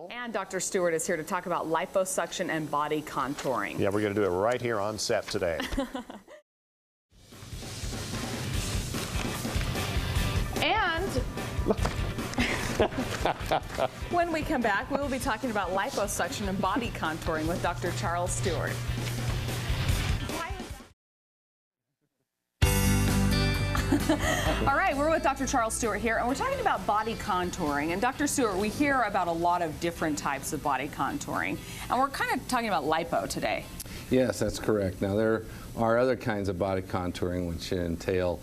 And Dr. Stewart is here to talk about liposuction and body contouring. Yeah, we're going to do it right here on set today. And when we come back, we will be talking about liposuction and body contouring with Dr. Charles Stewart. All right, we're with Dr. Charles Stewart here, and we're talking about body contouring. And Dr. Stewart, we hear about a lot of different types of body contouring, and we're kind of talking about lipo today. Yes, that's correct. Now, there are other kinds of body contouring which entail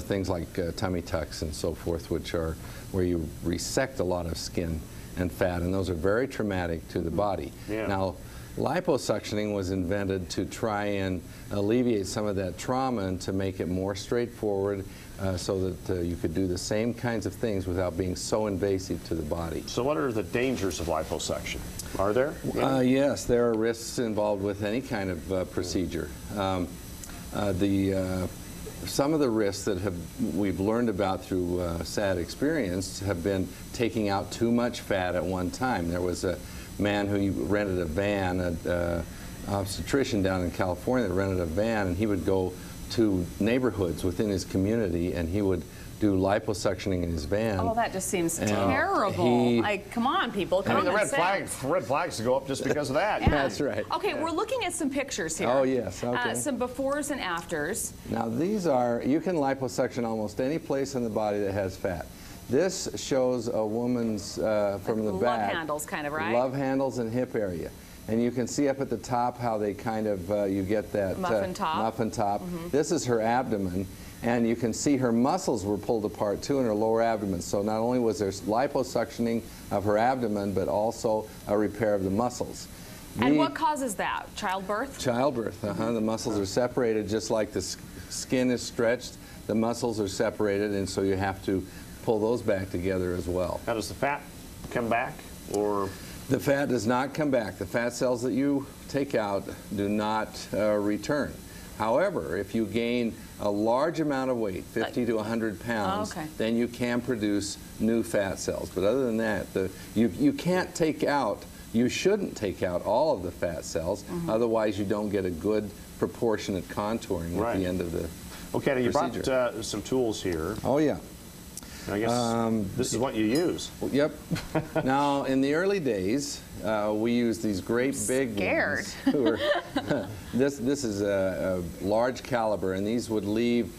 things like tummy tucks and so forth, which are where you resect a lot of skin and fat, and those are very traumatic to the body. Yeah. Now, liposuctioning was invented to try and alleviate some of that trauma and to make it more straightforward so that you could do the same kinds of things without being so invasive to the body. So what are the dangers of liposuction? Are there? Yes, there are risks involved with any kind of procedure. Some of the risks that we've learned about through sad experience have been taking out too much fat at one time. There was a man who rented a van, an obstetrician down in California that rented a van, and he would go to neighborhoods within his community and he would do liposuctioning in his van. Oh, that just seems terrible. Like, come on, people. Come on, the red flags go up just because of that. Yeah. That's right. Okay, we're looking at some pictures here. Oh, yes. Okay. Some befores and afters. Now, these are, you can liposuction almost any place in the body that has fat. This shows a woman's, from the back. Love handles, kind of, right? Love handles and hip area. And you can see up at the top how they kind of, you get that muffin top. Muffin top. This is her abdomen. And you can see her muscles were pulled apart too in her lower abdomen. So not only was there liposuctioning of her abdomen, but also a repair of the muscles. And what causes that? Childbirth? Childbirth. The muscles are separated just like the skin is stretched. The muscles are separated, and so you have to pull those back together as well. Now, does the fat come back, or? The fat does not come back. The fat cells that you take out do not return. However, if you gain a large amount of weight, 50 to 100 pounds, then you can produce new fat cells. But other than that, you can't take out, you shouldn't take out all of the fat cells, otherwise you don't get a good proportionate contouring at the end of the Okay, now you procedure. brought some tools here. Oh, yeah. I guess this is what you use. Yep. Now, in the early days, we used these great big ones. This is a large caliber, and these would leave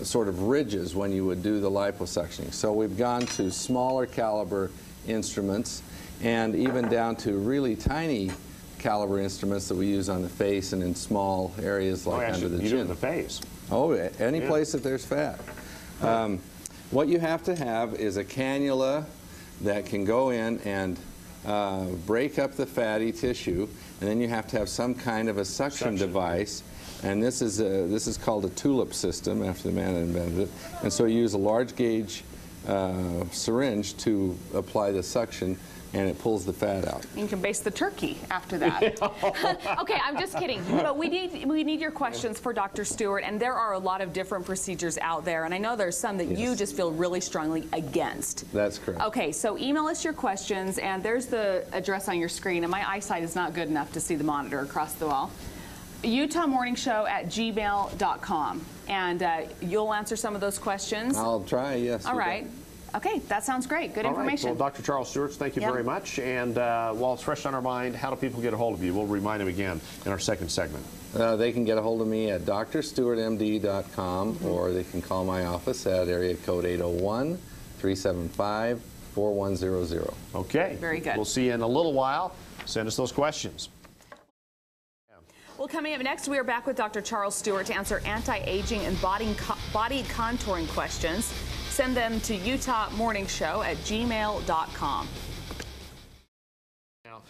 sort of ridges when you would do the liposuctioning. So we've gone to smaller caliber instruments, and even down to really tiny caliber instruments that we use on the face and in small areas like under the chin. You do it in the face. Oh, any place that there's fat. What you have to have is a cannula that can go in and break up the fatty tissue, and then you have to have some kind of a suction device. And this is called a tulip system, after the man that invented it. And so you use a large gauge syringe to apply the suction, and it pulls the fat out. You can baste the turkey after that. Okay, I'm just kidding. But we need your questions for Dr. Stewart, and there are a lot of different procedures out there, and I know there's some that you just feel really strongly against. That's correct. Okay, so email us your questions, and there's the address on your screen, and my eyesight is not good enough to see the monitor across the wall. UtahMorningshow@gmail.com, and you'll answer some of those questions. I'll try, yes. All right. Okay, that sounds great. Good information. Well, Dr. Charles Stewart, thank you very much. And while it's fresh on our mind, how do people get a hold of you? We'll remind them again in our second segment. They can get a hold of me at drstewartmd.com, or they can call my office at area code 801-375-4100. Okay. Very good. We'll see you in a little while. Send us those questions. Well, coming up next, we are back with Dr. Charles Stewart to answer anti-aging and body contouring questions. Send them to UtahMorningshow@gmail.com. Now,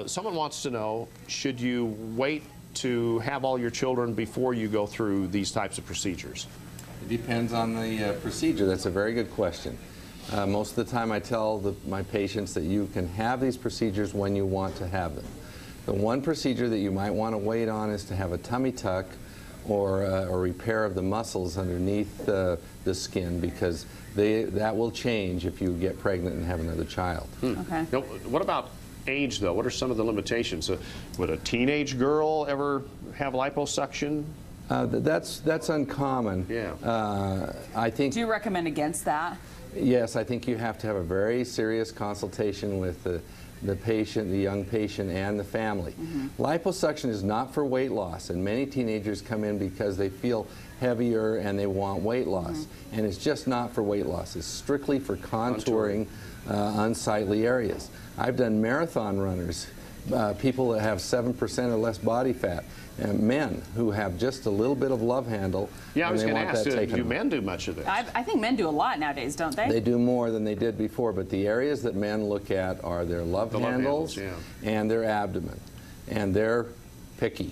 someone wants to know, should you wait to have all your children before you go through these types of procedures? It depends on the procedure. That's a very good question. Most of the time I tell my patients that you can have these procedures when you want to have them. The one procedure that you might want to wait on is to have a tummy tuck or a repair of the muscles underneath the skin, because that will change if you get pregnant and have another child. Okay. Now, what about age, though? What are some of the limitations? Would a teenage girl ever have liposuction? That's uncommon. Yeah. I think. Do you recommend against that? Yes, I think you have to have a very serious consultation with the patient, the young patient, and the family. Liposuction is not for weight loss, and many teenagers come in because they feel heavier and they want weight loss. And it's just not for weight loss. It's strictly for contouring unsightly areas. I've done marathon runners, people that have 7% or less body fat, and men who have just a little bit of love handle. Yeah, I was and going they to want ask, that taken do off. men do much of this? I think men do a lot nowadays, don't they? They do more than they did before, but the areas that men look at are their love handles and their abdomen. And they're picky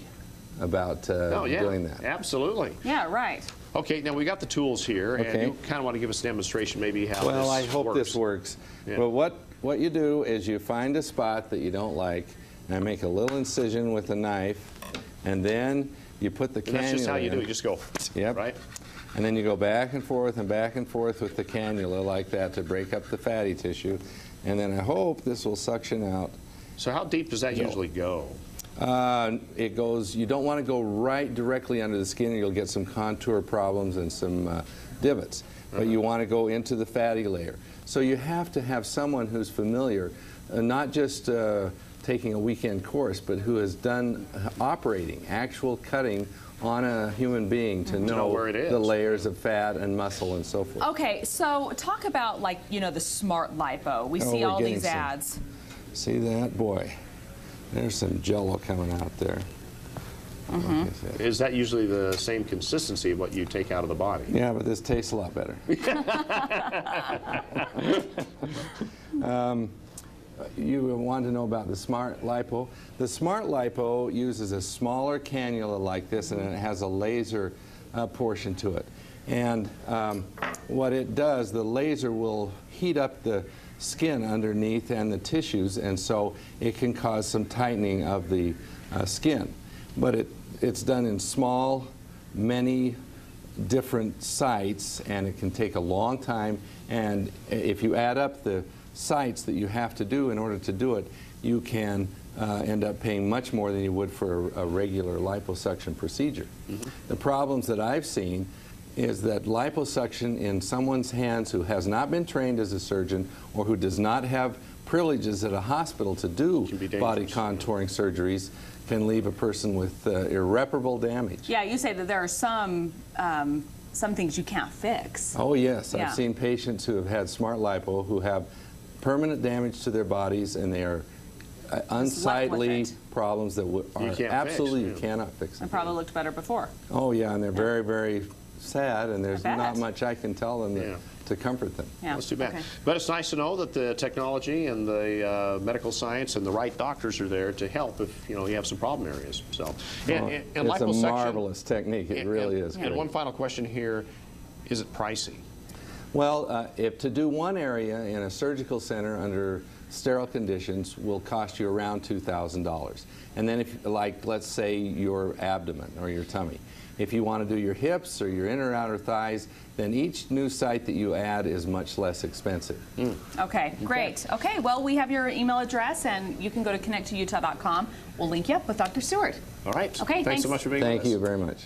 about doing that. Absolutely. Yeah, right. Okay, now we got the tools here, and you kind of want to give us a demonstration maybe how well, this I hope works. this works. Yeah. Well, what you do is you find a spot that you don't like, and make a little incision with a knife, and then you put the cannula in. That's just how you do it. You just go, right? And then you go back and forth with the cannula like that to break up the fatty tissue. And then I hope this will suction out. So how deep does that usually go? It goes, you don't want to go right directly under the skin, or you'll get some contour problems and some divots. But you want to go into the fatty layer. So you have to have someone who's familiar, not just taking a weekend course, but who has done operating, actual cutting on a human being to know where it is. The layers of fat and muscle and so forth. Okay, so talk about, like, you know, the smart lipo. We see all these ads. See that? Boy, there's some jello coming out there. Is that usually the same consistency of what you take out of the body? Yeah, but this tastes a lot better. You want to know about the smart lipo. The smart lipo uses a smaller cannula like this, and it has a laser portion to it. And what it does, the laser will heat up the skin underneath and the tissues, and so it can cause some tightening of the skin. But it's done in small, many different sites, and it can take a long time. And if you add up the sites that you have to do in order to do it, you can end up paying much more than you would for a regular liposuction procedure. The problems that I've seen is that liposuction in someone's hands who has not been trained as a surgeon or who does not have privileges at a hospital to do body contouring surgeries can leave a person with irreparable damage. Yeah, you say that there are some things you can't fix. Oh yes, Yeah. I've seen patients who have had smart lipo who have permanent damage to their bodies, and they are unsightly problems that are absolutely you cannot fix. And probably looked better before. Oh yeah, and they're very, very sad, and there's not much I can tell them to comfort them. Yeah. That's too bad. Okay. But it's nice to know that the technology and the medical science and the right doctors are there to help if you have some problem areas. So, and It's liposuction, a marvelous technique. It really is. And one final question here: is it pricey? Well, if to do one area in a surgical center under sterile conditions will cost you around $2,000. And then if, like, let's say your abdomen or your tummy. If you want to do your hips or your inner or outer thighs, then each new site that you add is much less expensive. Okay, great. Okay, well, we have your email address, and you can go to connecttoutah.com. We'll link you up with Dr. Stewart. All right. Okay, thanks so much for being with us. Thank you very much.